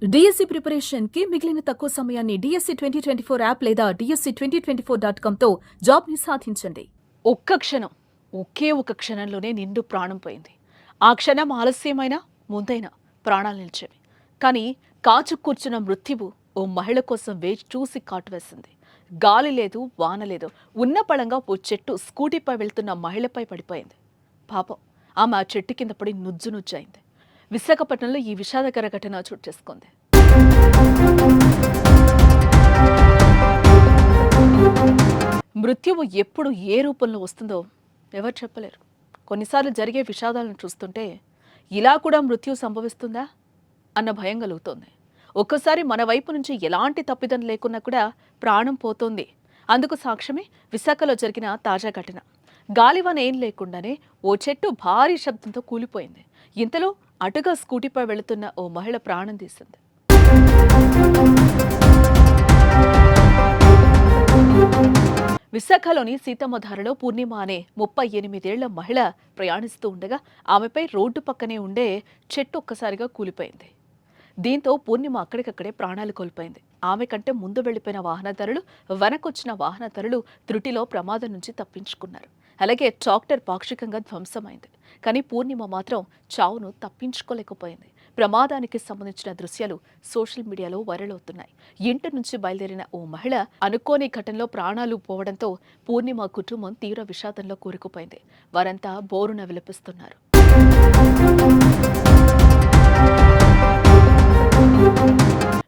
DSC preparation కి మిగిలిన తక్కువ సమయాన్ని డిఎస్సి 2024 యాప్ లేదా DSC2024.com తో జాబ్ ని సాధించండి. ఒక్క క్షణం, ఒకే ఒక క్షణంలోనే నిండు ప్రాణం పోయింది. ఆ క్షణం ఆలస్యమైనా ముందైనా ప్రాణాలు నిలిచేవి. కానీ కాచు కూర్చున్న మృత్యువు ఓ మహిళ కోసం వేచి చూసి కాటు వేసింది. గాలి లేదు, వాన లేదు. ఉన్న పళంగా ఓ చెట్టు స్కూటీపై వెళ్తున్న మహిళపై పడిపోయింది. పాపం ఆమె ఆ చెట్టు కింద పడి నుజ్జు నుజ్జైంది. విశాఖపట్నంలో ఈ విషాదకర ఘటన చోటు చేసుకుంది. మృత్యువు ఎప్పుడు ఏ రూపంలో వస్తుందో ఎవరు చెప్పలేరు. కొన్నిసార్లు జరిగే విషాదాలను చూస్తుంటే ఇలా కూడా మృత్యు సంభవిస్తుందా అన్న భయం కలుగుతోంది. ఒక్కోసారి మన వైపు నుంచి ఎలాంటి తప్పిదం లేకున్నా కూడా ప్రాణం పోతోంది. అందుకు సాక్ష్యమే విశాఖలో జరిగిన తాజా ఘటన. గాలివాన ఏం లేకుండానే ఓ చెట్టు భారీ శబ్దంతో కూలిపోయింది. ఇంతలో అటుగా స్కూటీపై వెళుతున్న ఓ మహిళ ప్రాణం తీసింది. విశాఖలోని సీతమ్మధారలో పూర్ణిమ అనే 38 ఏళ్ల మహిళ ప్రయాణిస్తూ ఉండగా ఆమెపై రోడ్డు పక్కనే ఉండే చెట్టు ఒక్కసారిగా కూలిపోయింది. దీంతో పూర్ణిమ అక్కడికక్కడే ప్రాణాలు కోల్పోయింది. ఆమె కంటే ముందు వెళ్లిపోయిన వాహనదారులు, వెనకొచ్చిన వాహనదారులు త్రుటిలో ప్రమాదం నుంచి తప్పించుకున్నారు. అలాగే ట్రాక్టర్ పాక్షికంగా ధ్వంసమైంది. కానీ పూర్ణిమ మాత్రం చావును తప్పించుకోలేకపోయింది. ప్రమాదానికి సంబంధించిన దృశ్యాలు సోషల్ మీడియాలో వైరల్ అవుతున్నాయి. ఇంటి నుంచి బయలుదేరిన ఓ మహిళ అనుకోని ఘటనలో ప్రాణాలు పోవడంతో పూర్ణిమ కుటుంబం తీవ్ర విషాదంలో కూరుకుపోయింది. వారంతా బోరున విలపిస్తున్నారు.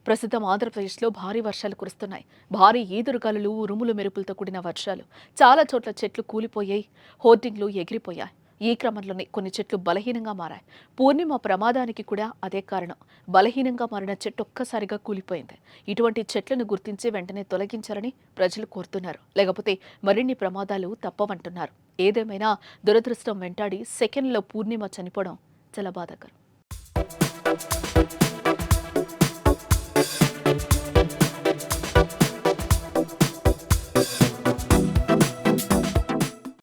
ప్రస్తుతం ఆంధ్రప్రదేశ్లో భారీ వర్షాలు కురుస్తున్నాయి. భారీ ఈదురుగాలులు, ఉరుములు మెరుపులతో కూడిన వర్షాలు. చాలా చోట్ల చెట్లు కూలిపోయాయి, హోర్డింగ్లు ఎగిరిపోయాయి. ఈ క్రమంలోనే కొన్ని చెట్లు బలహీనంగా మారాయి. పూర్ణిమ ప్రమాదానికి కూడా అదే కారణం. బలహీనంగా మారిన చెట్టు ఒక్కసారిగా కూలిపోయింది. ఇటువంటి చెట్లను గుర్తించి వెంటనే తొలగించారని ప్రజలు కోరుతున్నారు. లేకపోతే మరిన్ని ప్రమాదాలు తప్పవంటున్నారు. ఏదేమైనా దురదృష్టం వెంటాడి సెకండ్లో పూర్ణిమ చనిపోవడం చాలా బాధాకరం.